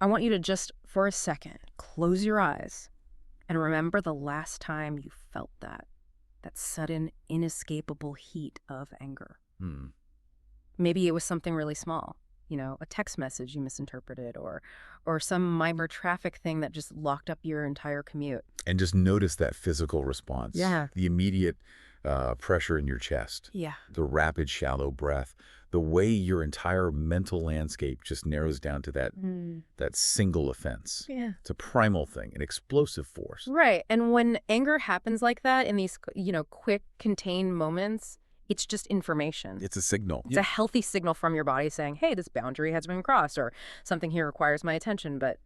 I want you to just, for a second, close your eyes and remember the last time you felt that sudden, inescapable heat of anger. Maybe it was something really small, a text message you misinterpreted or some minor traffic thing that just locked up your entire commute. And just notice that physical response. Yeah. The immediate pressure in your chest. Yeah. The rapid, shallow breath. The way your entire mental landscape just narrows down to that single offense. Yeah. It's a primal thing, an explosive force. Right. And when anger happens like that in these, quick, contained moments, it's just information. It's a signal. It's a healthy signal from your body saying, hey, this boundary has been crossed or something here requires my attention. But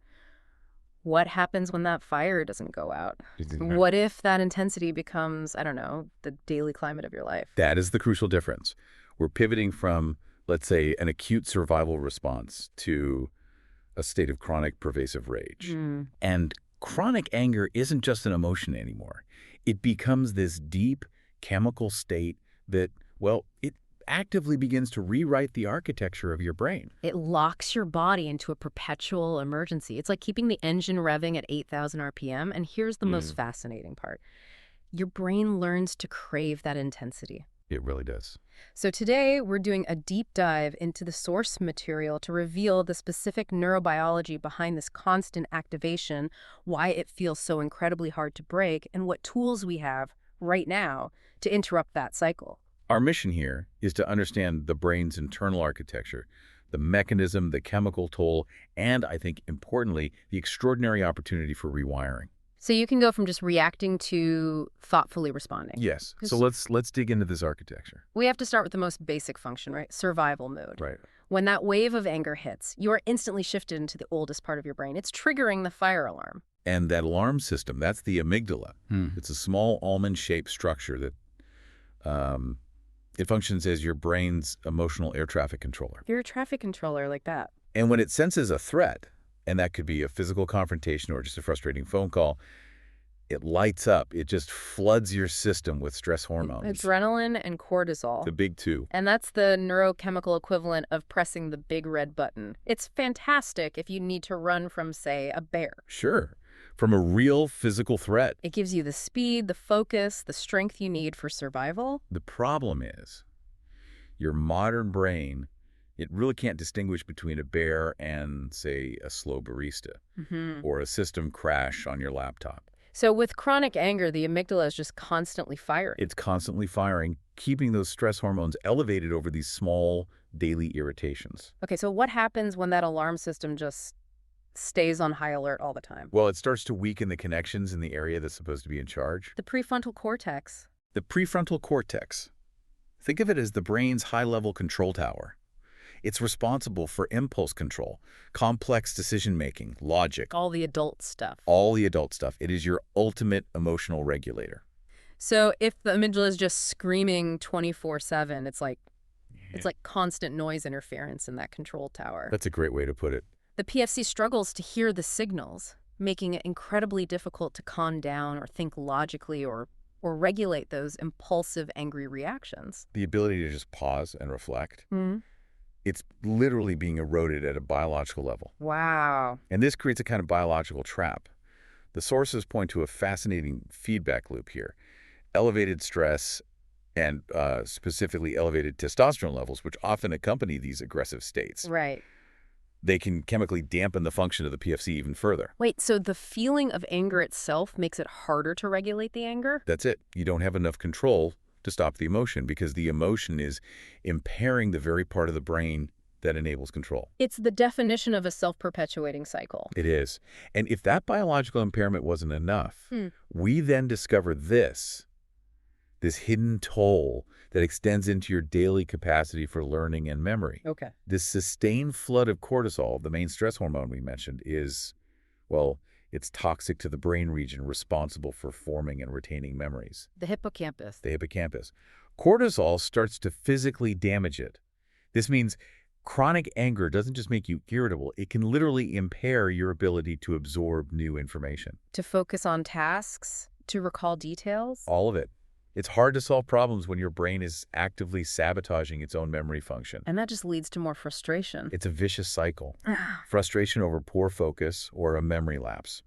what happens when that fire doesn't go out? What if that intensity becomes, I don't know, the daily climate of your life? That is the crucial difference. We're pivoting from, let's say, an acute survival response to a state of chronic pervasive rage. And chronic anger isn't just an emotion anymore. It becomes this deep chemical state that, well, it actively begins to rewrite the architecture of your brain. It locks your body into a perpetual emergency. It's like keeping the engine revving at 8,000 RPM. And here's the most fascinating part. Your brain learns to crave that intensity. It really does. So today, we're doing a deep dive into the source material to reveal the specific neurobiology behind this constant activation, why it feels so incredibly hard to break, and what tools we have right now to interrupt that cycle. Our mission here is to understand the brain's internal architecture, the mechanism, the chemical toll, and, I think, importantly, the extraordinary opportunity for rewiring. So you can go from just reacting to thoughtfully responding. Yes. So let's dig into this architecture. We have to start with the most basic function, right? Survival mode. Right. When that wave of anger hits, you are instantly shifted into the oldest part of your brain. It's triggering the fire alarm. And that alarm system, that's the amygdala. It's a small almond-shaped structure that it functions as your brain's emotional air traffic controller. You're a traffic controller like that. And when it senses a threat, and that could be a physical confrontation or just a frustrating phone call, it lights up. It just floods your system with stress hormones. Adrenaline and cortisol. The big two. And that's the neurochemical equivalent of pressing the big red button. It's fantastic if you need to run from, say, a bear. Sure. From a real physical threat. It gives you the speed, the focus, the strength you need for survival. The problem is your modern brain, it really can't distinguish between a bear and, say, a slow barista or a system crash on your laptop. So with chronic anger, the amygdala is just constantly firing. It's constantly firing, keeping those stress hormones elevated over these small daily irritations. Okay, so what happens when that alarm system just stays on high alert all the time? Well, it starts to weaken the connections in the area that's supposed to be in charge. The prefrontal cortex. The prefrontal cortex. Think of it as the brain's high-level control tower. It's responsible for impulse control, complex decision-making, logic. All the adult stuff. All the adult stuff. It is your ultimate emotional regulator. So if the amygdala is just screaming 24/7, it's like constant noise interference in that control tower. That's a great way to put it. The PFC struggles to hear the signals, making it incredibly difficult to calm down or think logically or regulate those impulsive, angry reactions. The ability to just pause and reflect. It's literally being eroded at a biological level. Wow. And this creates a kind of biological trap. The sources point to a fascinating feedback loop here. Elevated stress and specifically elevated testosterone levels, which often accompany these aggressive states. Right. They can chemically dampen the function of the PFC even further. Wait, so the feeling of anger itself makes it harder to regulate the anger? That's it. You don't have enough control to stop the emotion because the emotion is impairing the very part of the brain that enables control. It's the definition of a self-perpetuating cycle. It is. And if that biological impairment wasn't enough, we then discover this hidden toll that extends into your daily capacity for learning and memory. Okay. This sustained flood of cortisol, the main stress hormone we mentioned, is, well, it's toxic to the brain region responsible for forming and retaining memories. The hippocampus. The hippocampus. Cortisol starts to physically damage it. This means chronic anger doesn't just make you irritable, it can literally impair your ability to absorb new information. To focus on tasks, to recall details. All of it. It's hard to solve problems when your brain is actively sabotaging its own memory function. And that just leads to more frustration. It's a vicious cycle. Frustration over poor focus or a memory lapse.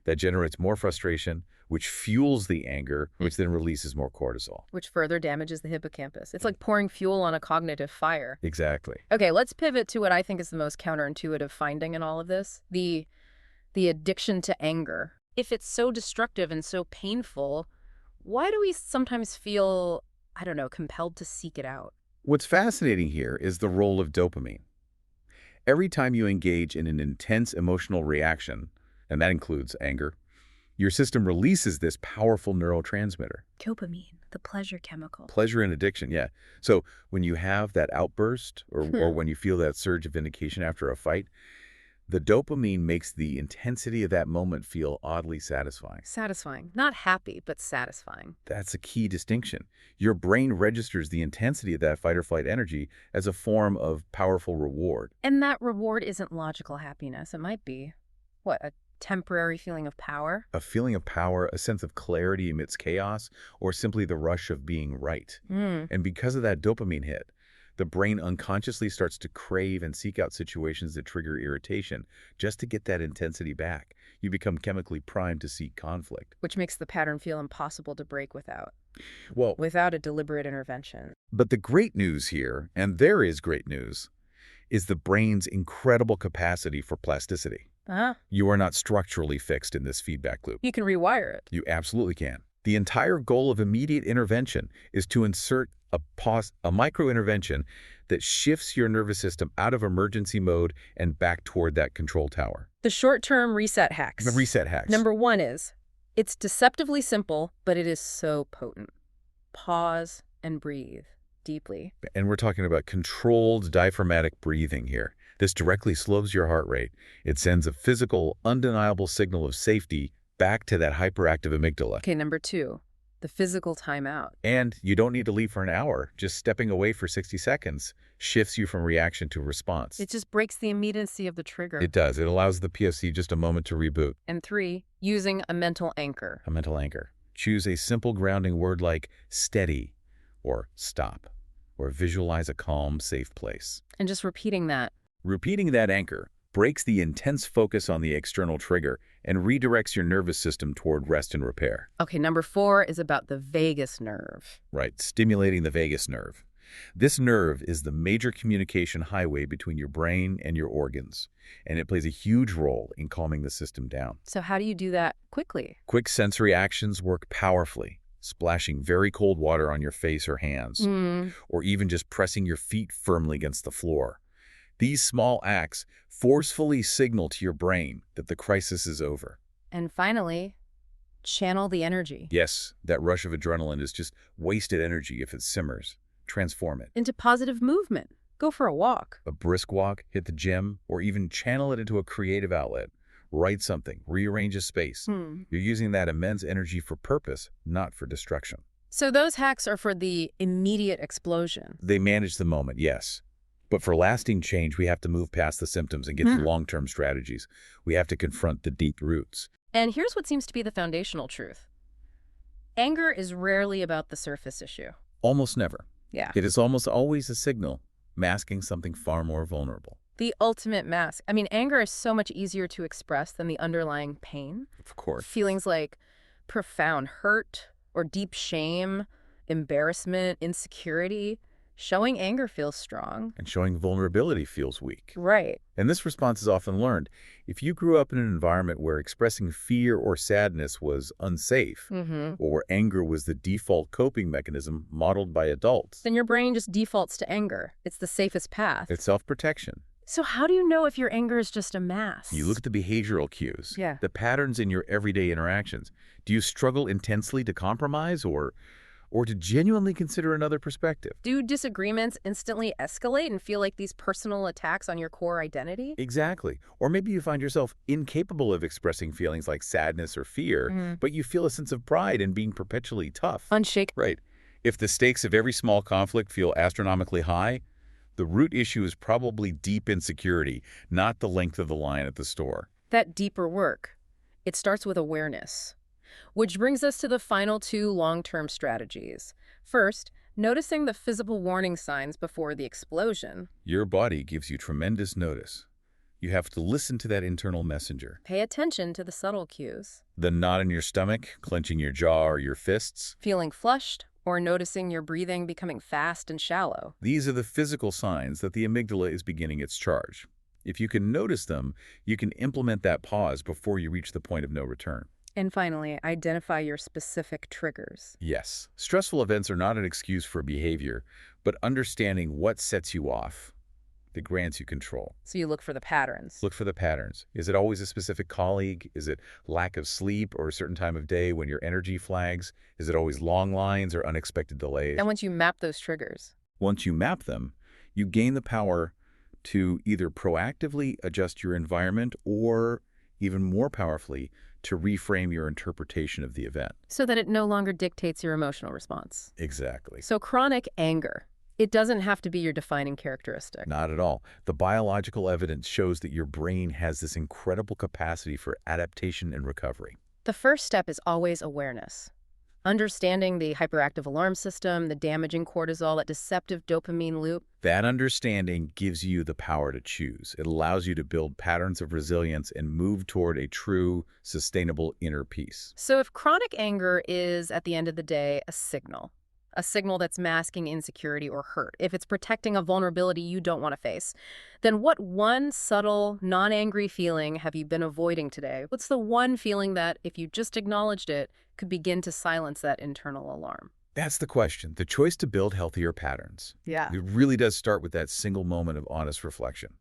That generates more frustration, which fuels the anger, which then releases more cortisol. Which further damages the hippocampus. It's like pouring fuel on a cognitive fire. Exactly. Okay, let's pivot to what I think is the most counterintuitive finding in all of this. The addiction to anger. If it's so destructive and so painful, why do we sometimes feel, I don't know, compelled to seek it out? What's fascinating here is the role of dopamine. Every time you engage in an intense emotional reaction, and that includes anger, your system releases this powerful neurotransmitter. Dopamine, the pleasure chemical. Pleasure and addiction, yeah. So when you have that outburst or when you feel that surge of vindication after a fight, the dopamine makes the intensity of that moment feel oddly satisfying. Satisfying. Not happy, but satisfying. That's a key distinction. Your brain registers the intensity of that fight or flight energy as a form of powerful reward. And that reward isn't logical happiness. It might be, a temporary feeling of power? A feeling of power, a sense of clarity amidst chaos, or simply the rush of being right. And because of that dopamine hit, the brain unconsciously starts to crave and seek out situations that trigger irritation just to get that intensity back. You become chemically primed to seek conflict. Which makes the pattern feel impossible to break without a deliberate intervention. But the great news here, and there is great news, is the brain's incredible capacity for plasticity. You are not structurally fixed in this feedback loop. You can rewire it. You absolutely can. The entire goal of immediate intervention is to insert a micro-intervention that shifts your nervous system out of emergency mode and back toward that control tower. The short-term reset hacks. The reset hacks. Number 1 is, it's deceptively simple, but it is so potent. Pause and breathe deeply. And we're talking about controlled diaphragmatic breathing here. This directly slows your heart rate. It sends a physical, undeniable signal of safety back to that hyperactive amygdala. Okay, number 2, the physical timeout. And you don't need to leave for an hour. Just stepping away for 60 seconds shifts you from reaction to response. It just breaks the immediacy of the trigger. It does. It allows the POC just a moment to reboot. And 3, using a mental anchor. A mental anchor. Choose a simple grounding word like steady or stop, or visualize a calm, safe place. And just repeating that. Repeating that anchor breaks the intense focus on the external trigger and redirects your nervous system toward rest and repair. Okay, number 4 is about the vagus nerve. Right, stimulating the vagus nerve. This nerve is the major communication highway between your brain and your organs, and it plays a huge role in calming the system down. So how do you do that quickly? Quick sensory actions work powerfully. Splashing very cold water on your face or hands, or even just pressing your feet firmly against the floor. These small acts forcefully signal to your brain that the crisis is over. And finally, channel the energy. Yes, that rush of adrenaline is just wasted energy if it simmers. Transform it. Into positive movement. Go for a walk. A brisk walk, hit the gym, or even channel it into a creative outlet. Write something, rearrange a space. You're using that immense energy for purpose, not for destruction. So those hacks are for the immediate explosion. They manage the moment, yes. But for lasting change, we have to move past the symptoms and get to long-term strategies. We have to confront the deep roots. And here's what seems to be the foundational truth. Anger is rarely about the surface issue. Almost never. Yeah. It is almost always a signal, masking something far more vulnerable. The ultimate mask. I mean, anger is so much easier to express than the underlying pain. Of course. Feelings like profound hurt or deep shame, embarrassment, insecurity. Showing anger feels strong. And showing vulnerability feels weak. Right. And this response is often learned. If you grew up in an environment where expressing fear or sadness was unsafe, or where anger was the default coping mechanism modeled by adults, then your brain just defaults to anger. It's the safest path. It's self-protection. So how do you know if your anger is just a mask? You look at the behavioral cues, Yeah. the patterns in your everyday interactions. Do you struggle intensely to compromise or to genuinely consider another perspective? Do disagreements instantly escalate and feel like these personal attacks on your core identity? Exactly. Or maybe you find yourself incapable of expressing feelings like sadness or fear, but you feel a sense of pride in being perpetually tough. Unshakable. Right. If the stakes of every small conflict feel astronomically high, the root issue is probably deep insecurity, not the length of the line at the store. That deeper work, it starts with awareness. Which brings us to the final two long-term strategies. First, noticing the physical warning signs before the explosion. Your body gives you tremendous notice. You have to listen to that internal messenger. Pay attention to the subtle cues. The knot in your stomach, clenching your jaw or your fists. Feeling flushed, or noticing your breathing becoming fast and shallow. These are the physical signs that the amygdala is beginning its charge. If you can notice them, you can implement that pause before you reach the point of no return. And finally, identify your specific triggers. Yes, stressful events are not an excuse for behavior, but understanding what sets you off that grants you control. So you look for the patterns. Look for the patterns. Is it always a specific colleague? Is it lack of sleep or a certain time of day when your energy flags? Is it always long lines or unexpected delays? And once you map those triggers, Once you map them, you gain the power to either proactively adjust your environment or, even more powerfully, to reframe your interpretation of the event. so that it no longer dictates your emotional response. Exactly. So chronic anger. It doesn't have to be your defining characteristic. Not at all. The biological evidence shows that your brain has this incredible capacity for adaptation and recovery. The first step is always awareness. Understanding the hyperactive alarm system, the damaging cortisol, that deceptive dopamine loop. That understanding gives you the power to choose. It allows you to build patterns of resilience and move toward a true, sustainable inner peace. So if chronic anger is, at the end of the day, a signal that's masking insecurity or hurt, if it's protecting a vulnerability you don't want to face, then what one subtle, non-angry feeling have you been avoiding today? What's the one feeling that, if you just acknowledged it, could begin to silence that internal alarm? That's the question. The choice to build healthier patterns. Yeah. It really does start with that single moment of honest reflection.